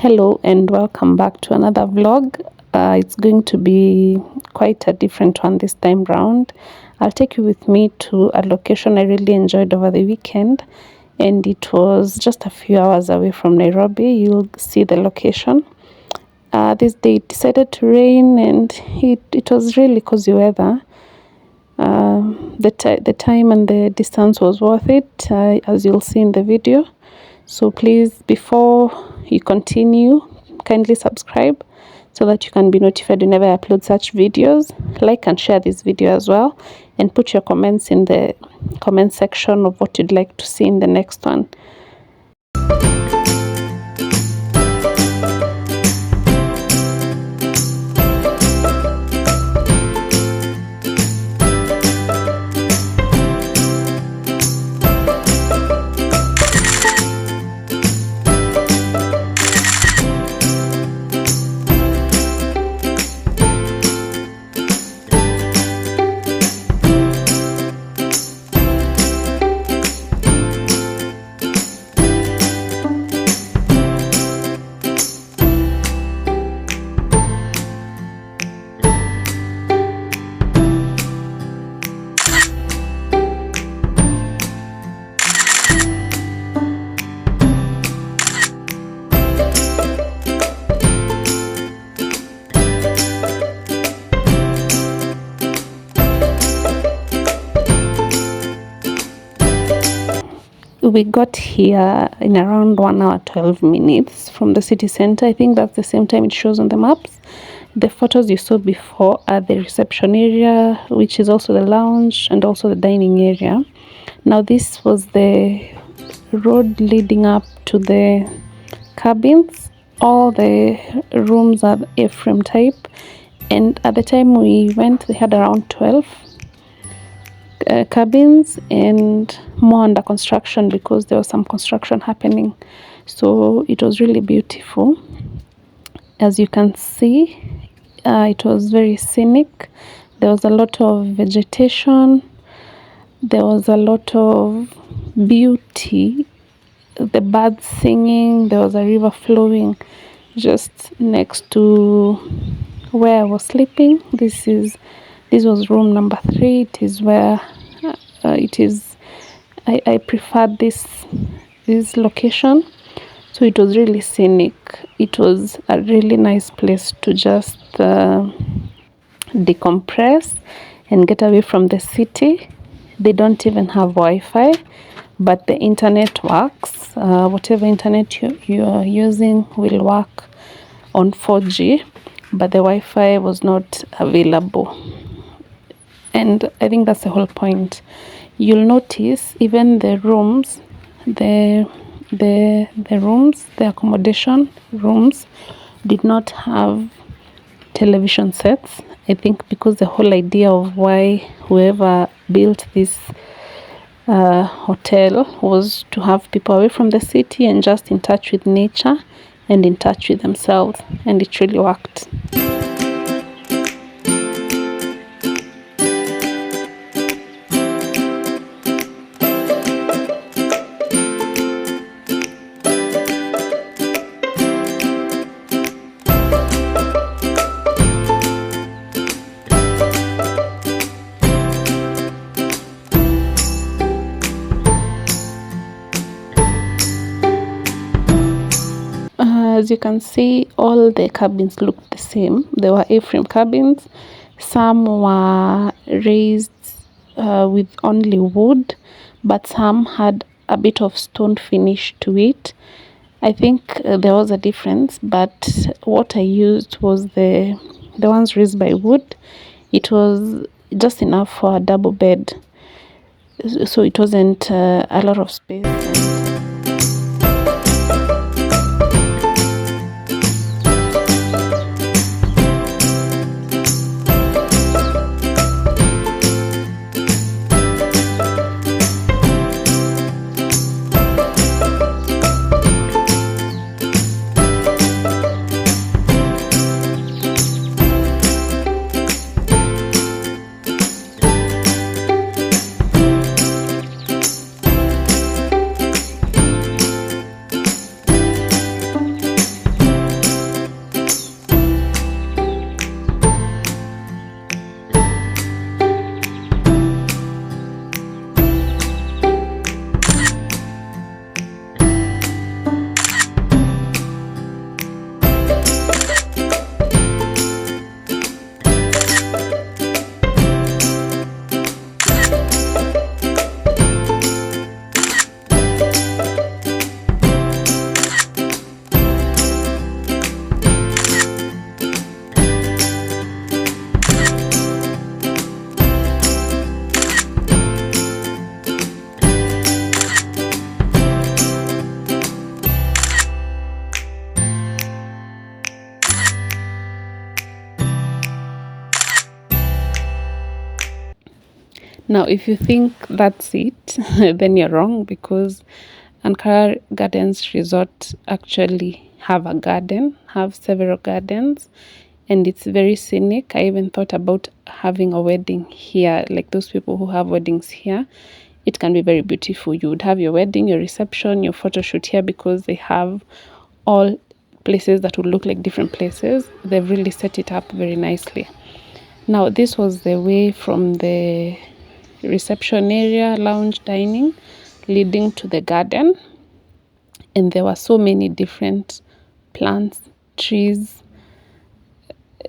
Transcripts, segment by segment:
Hello and welcome back to another vlog. It's going to be quite a different one this time round. I'll take you with me to a location I really enjoyed over the weekend, and it was just a few hours away from Nairobi. You'll see the location. This day it decided to rain, and it was really cozy weather. The time and the distance was worth it, as you'll see in the video. So please, before you continue, kindly subscribe so that you can be notified whenever I upload such videos. Like and share this video as well, and put your comments in the comment section of what you'd like to see in the next one. We got here in around 1 hour 12 minutes from the city center. I think that's the same time it shows on the maps. The photos you saw before are the reception area, which is also the lounge and also the dining area. Now this was the road leading up to the cabins. All the rooms are A-frame type, and at the time we went they had around 12 cabins, and more under construction because there was some construction happening. So it was really beautiful. As you can see, it was very scenic. There was a lot of vegetation, there was a lot of beauty, the birds singing, there was a river flowing just next to where I was sleeping. This was room number 3. It is where I preferred this location. So it was really scenic. It was a really nice place to just decompress and get away from the city. They don't even have Wi-Fi, but the internet works. Whatever internet you are using will work on 4G, but the Wi-Fi was not available. And I think that's the whole point. You'll notice even the rooms, the accommodation rooms did not have television sets. I think because the whole idea of why whoever built this hotel was to have people away from the city and just in touch with nature and in touch with themselves, and it really worked. As you can see, all the cabins looked the same. They were A-frame cabins. Some were raised with only wood, but some had a bit of stone finish to it. I think there was a difference, but what I used was the ones raised by wood. It was just enough for a double bed, so it wasn't a lot of space. Now, if you think that's it, then you're wrong, because Ankara Gardens Resort actually have several gardens, and it's very scenic. I even thought about having a wedding here, like those people who have weddings here. It can be very beautiful. You would have your wedding, your reception, your photo shoot here, because they have all places that would look like different places. They've really set it up very nicely. Now, this was the way from the reception area, lounge, dining, leading to the garden. And there were so many different plants, trees,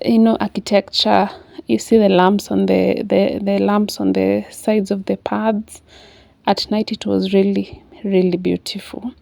architecture. You see the lamps on the lamps on the sides of the paths. At night it was really, really beautiful.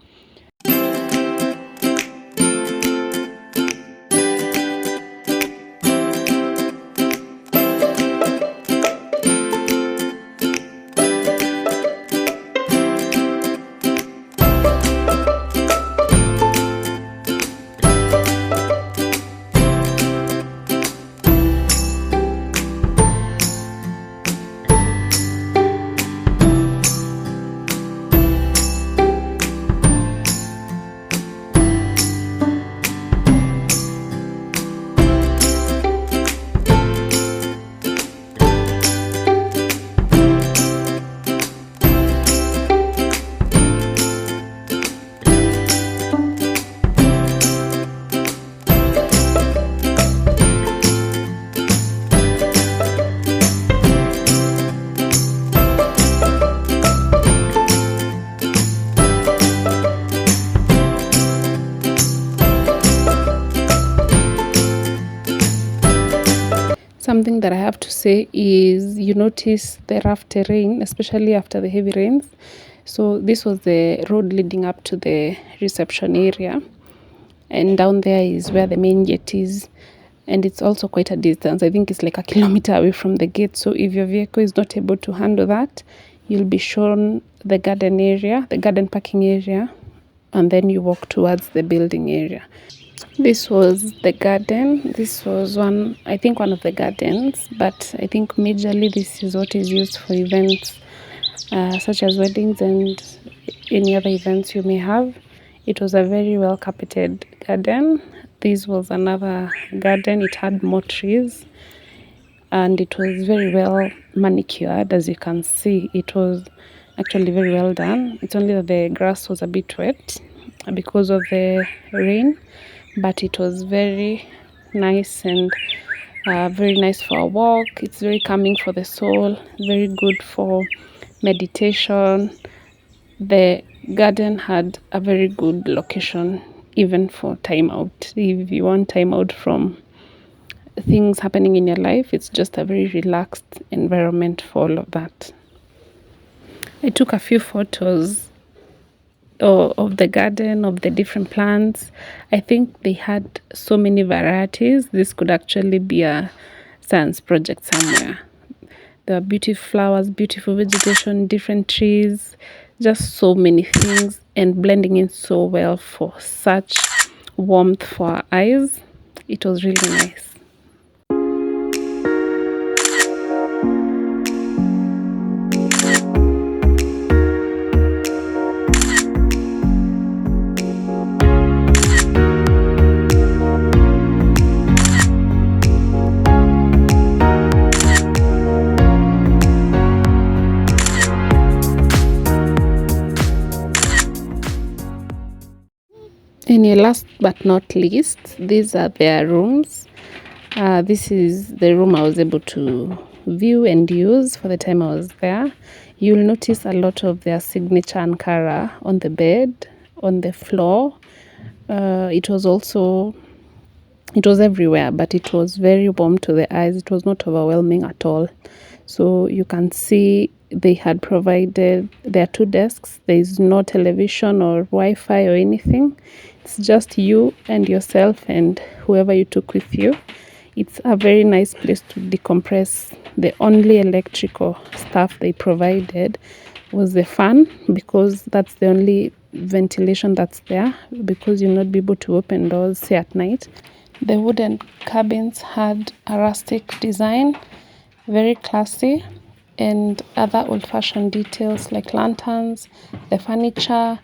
Something that I have to say is, you notice the rough terrain, especially after the heavy rains. So this was the road leading up to the reception area, and down there is where the main gate is, and it's also quite a distance. I think it's like a kilometer away from the gate. So if your vehicle is not able to handle that, you'll be shown the garden area, the garden parking area, and then you walk towards the building area. This was the garden. This was one of the gardens, but I think majorly this is what is used for events such as weddings and any other events you may have. It was a very well carpeted garden. This was another garden. It had more trees, and it was very well manicured. As you can see, it was actually very well done. It's only that the grass was a bit wet because of the rain, but it was very nice, and very nice for a walk. It's very calming for the soul, very good for meditation. The garden had a very good location, even for time out. If you want time out from things happening in your life, it's just a very relaxed environment for all of that. I took a few photos of the garden, of the different plants. I think they had so many varieties. This could actually be a science project somewhere. There are beautiful flowers, beautiful vegetation, different trees, just so many things, and blending in so well for such warmth for our eyes. It was really nice. And last but not least, these are their rooms. This is the room I was able to view and use for the time I was there. You'll notice a lot of their signature Ankara on the bed, on the floor. It was everywhere, but it was very warm to the eyes. It was not overwhelming at all. So you can see they had provided their 2 desks. There is no television or Wi-Fi or anything. It's just you and yourself and whoever you took with you. It's a very nice place to decompress. The only electrical stuff they provided was the fan, because that's the only ventilation that's there, because you'll not be able to open doors, say at night. The wooden cabins had a rustic design, very classy, and other old-fashioned details like lanterns, the furniture,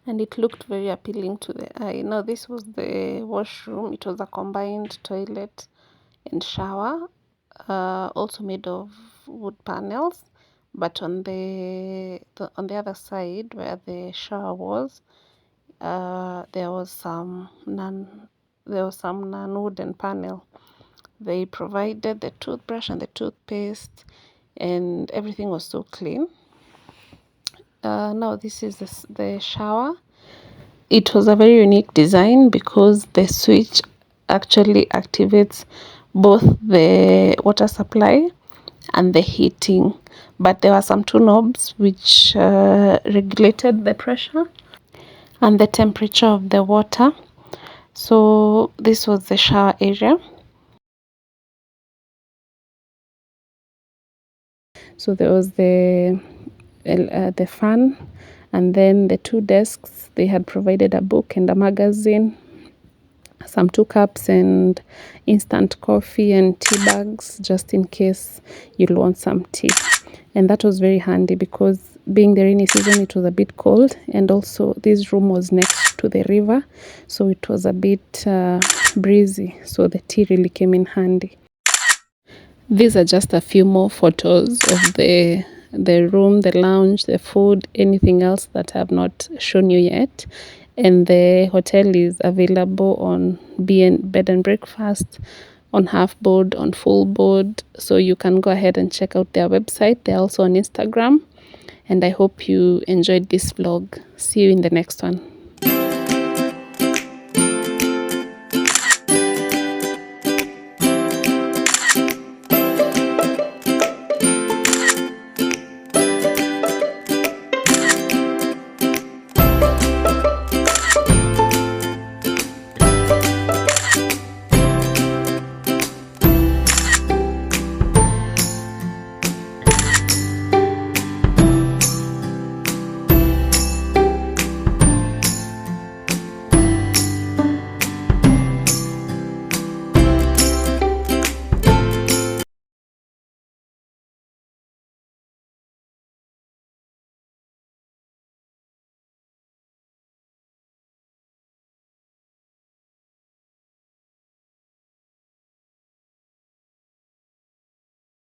and it looked very appealing to the eye. Now this was the washroom. It was a combined toilet and shower, also made of wood panels, but on the other side where the shower was, there was some non-wooden panel. They provided the toothbrush and the toothpaste, and everything was so clean. Now this is the shower. It was a very unique design because the switch actually activates both the water supply and the heating, but there were some two knobs which regulated the pressure and the temperature of the water. So this was the shower area. So there was the fan, and then the two desks. They had provided a book and a magazine, some 2 cups and instant coffee and tea bags just in case you'll want some tea. And that was very handy because being the rainy season, it was a bit cold, and also this room was next to the river, so it was a bit breezy, so the tea really came in handy. These are just a few more photos of the room, the lounge, the food, anything else that I have not shown you yet. And the hotel is available on bed and breakfast, on half board, on full board. So you can go ahead and check out their website. They're also on Instagram. And I hope you enjoyed this vlog. See you in the next one.